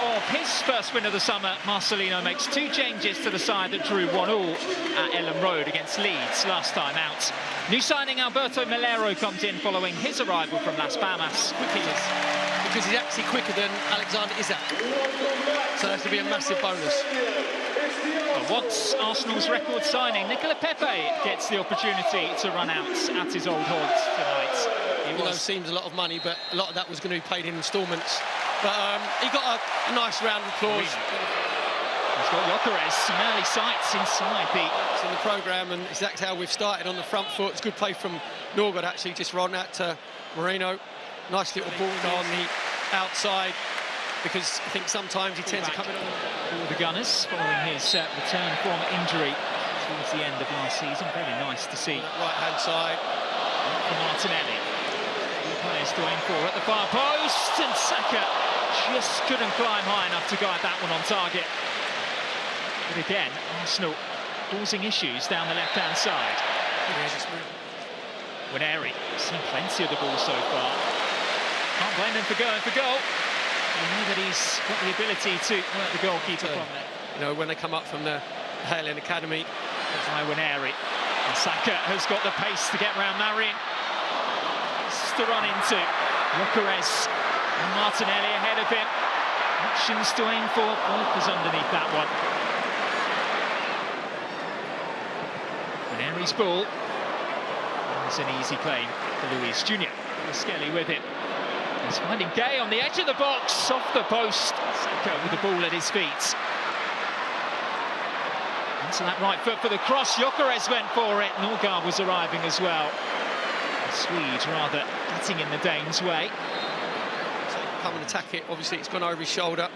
Of his first win of the summer, Marcelino makes 2 changes to the side that drew 1-1 at Ellen Road against Leeds last time out. New signing Alberto Melero comes in following his arrival from Las Palmas. Because he's actually quicker than Alexander Isak. So that's going to be a massive bonus. But once Arsenal's record signing, Nicola Pepe gets the opportunity to run out at his old haunts tonight. It seems a lot of money, but a lot of that was going to be paid in instalments. But he got a nice round of applause. He's got Gyökeres, some early sights inside It's in the programme, and exactly how we've started on the front foot. It's good play from Norgard, actually, just run out to Moreno. Nice little ball on the outside, because I think sometimes he tends to come in on all the Gunners following his return from injury towards the end of last season. Very nice to see. Right-hand side. For Martinelli. Two players to aim for at the far post, and Saka just couldn't climb high enough to guide that one on target. But again, Arsenal causing issues down the left-hand side. Winneri, seen plenty of the ball so far. Can't blame him for going for goal. You know that he's got the ability to work the goalkeeper from there. You know, when they come up from the Hale Academy. There's Winneri. And Saka has got the pace to get round Marin. To run into Gyökeres, and Martinelli ahead of him. Options to aim for. Walker's underneath that one. Winneri's ball. It's an easy play for Luis Jr. Skelly with it. He's finding Gay on the edge of the box, off the post. Saka with the ball at his feet. Into that right foot for the cross. Gyökeres went for it. Norgard was arriving as well. Swede rather getting in the Danes' way. So come and attack it. Obviously, it's gone over his shoulder.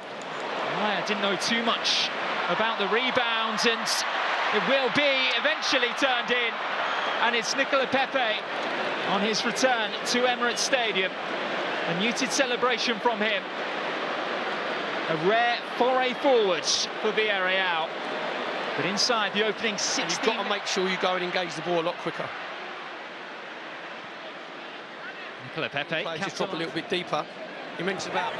I didn't know too much about the rebound, and it will be eventually turned in. And it's Nicola Pepe on his return to Emirates Stadium. A muted celebration from him. A rare foray forward for Villarreal. But inside the opening 16... And you've got to make sure you go and engage the ball a lot quicker. Nicola Pepe just drop a little bit deeper. You mentioned about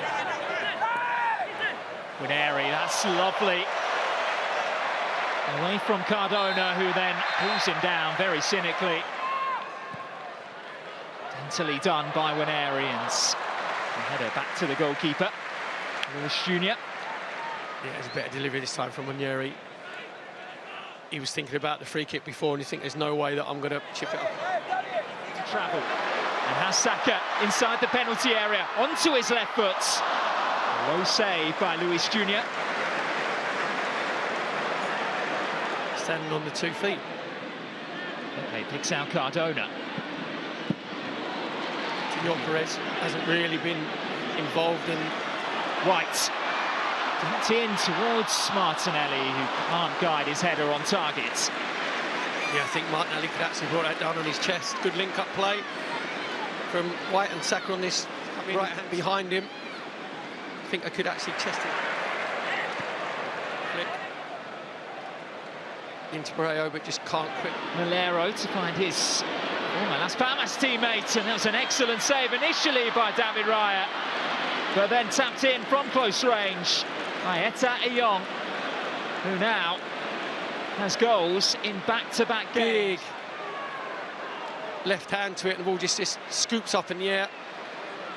Winneri, that's lovely. Away from Cardona, who then pulls him down very cynically. Daintily done by Winneri, and the header back to the goalkeeper, Luis Jr. Yeah, it's a better delivery this time from Winneri. He was thinking about the free kick before, and you think there's no way that I'm going to chip it up. To travel. And has Saka inside the penalty area, onto his left foot. A low save by Luis Jr. Standing on the 2 feet. Pepe picks out Cardona. Gyökeres hasn't really been involved in... White. Dumped in towards Martinelli, who can't guide his header on target. Yeah, I think Martinelli could actually brought that down on his chest. Good link-up play from White and Saka on this right hand behind him. I think I could actually chest it. Flick. Into Moreno, but just can't quit. Melero to find his former Las Palmas teammate, and that was an excellent save initially by David Raya, but then tapped in from close range by Eta Eyong, who now has goals in back-to-back games. Big left hand to it, and the ball just scoops up in the air,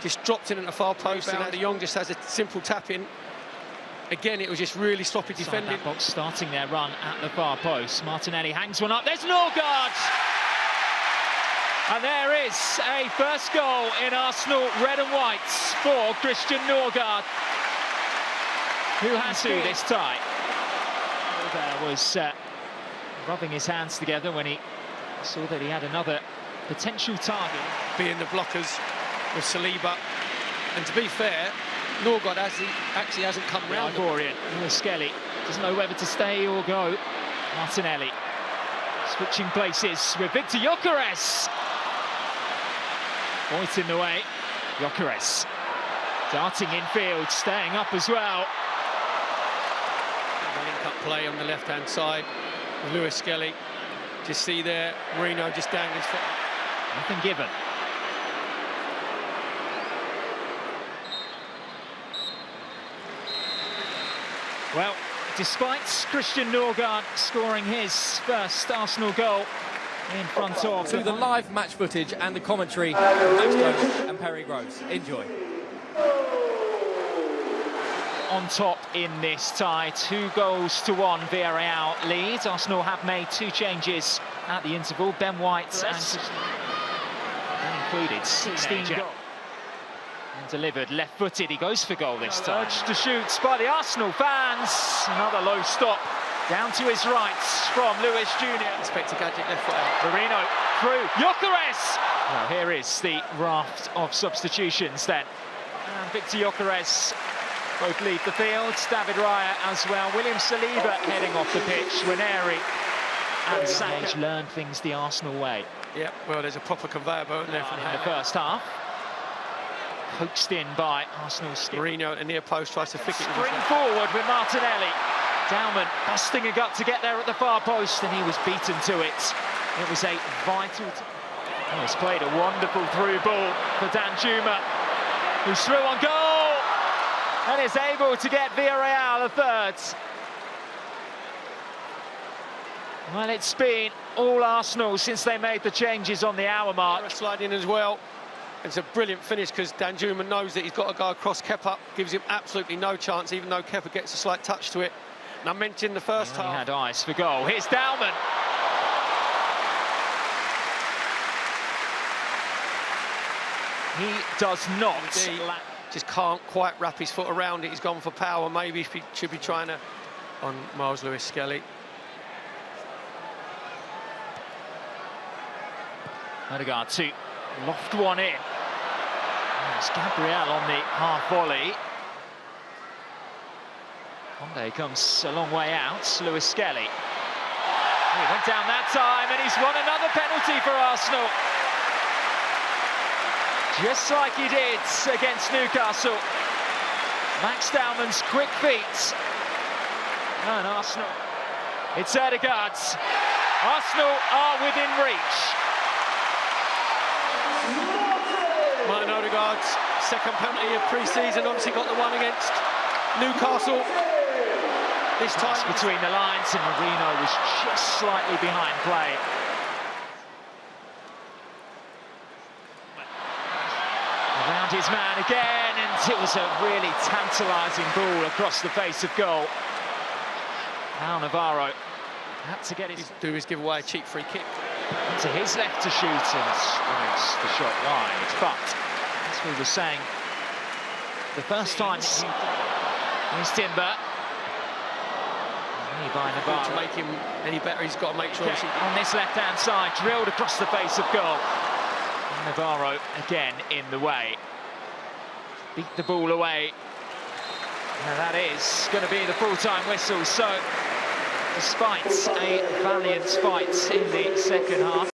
just dropped in at the far post, and De Jong just has a simple tap in. Again, it was just really sloppy defending. That box starting their run at the far post. Martinelli hangs one up. There's Norgard! And there is a first goal in Arsenal red and whites for Christian Norgard, who has to this tie. There was rubbing his hands together when he Saw that he had another potential target. Being the blockers with Saliba. And to be fair, Norgard actually hasn't come round. Ivorian, Skelly doesn't know whether to stay or go. Martinelli switching places with Victor Gyökeres. Voigt in the way. Gyökeres darting infield, staying up as well. The link-up play on the left-hand side with Lewis Skelly. Just see there, Marino just dangling his foot. Nothing given. Well, despite Christian Norgard scoring his first Arsenal goal in front of... To the live match footage and the commentary from Max Jones and Perry Groves. Enjoy. On top in this tie, 2-1 Villarreal lead. Arsenal have made 2 changes at the interval. Ben White and included 16 goals. And delivered left-footed. He goes for goal this time. Urged to shoot by the Arsenal fans. Another low stop down to his right from Lewis Jr. Expect a gadget left foot out. Marino through. Gyökeres! Well, here is the raft of substitutions then. And Victor Gyökeres both leave the field. David Raya as well. William Saliba heading off the pitch. Ranieri and Saka learn things the Arsenal way. Yeah, well, there's a proper conveyor belt in there from in the first half. Coaxed in by Arsenal's skip. Marino at the near post tries to flick it. Spring forward with Martinelli. Dowman busting a gut to get there at the far post, and he was beaten to it. It was a vital... Oh, he's played a wonderful through ball for Danjuma, who's through on goal and is able to get Villarreal a third. Well, it's been all Arsenal since they made the changes on the hour mark. Sliding as well. It's a brilliant finish because Danjuma knows that he's got to go across Kepa, gives him absolutely no chance, even though Kepa gets a slight touch to it. And I mentioned the first half. He had eyes for goal. Here's Dowman. He does not. Just can't quite wrap his foot around it. He's gone for power. Maybe he should be trying to on Miles Lewis Skelly. Odegaard to loft one in. There's Gabriel on the half volley. Conde comes a long way out. Lewis Skelly. He went down that time and he's won another penalty for Arsenal. Just like he did against Newcastle. Max Dowman's quick feet. And Arsenal. It's Odegaard's. Arsenal are within reach. Martin Odegaard's second penalty of pre-season, obviously got the one against Newcastle. This time between the lines, and Marino was just slightly behind play. Around his man again, and it was a really tantalising ball across the face of goal. Now Navarro had to get his give away a cheap free kick. To his left to shoot and strikes the shot wide. But, as we were saying, the first time here's Timber. By Navarro. To make him any better, he's got to make sure on this left-hand side, drilled across the face of goal. And Navarro again in the way. Beat the ball away. And that is going to be the full-time whistle. So, despite a valiant fight in the second half.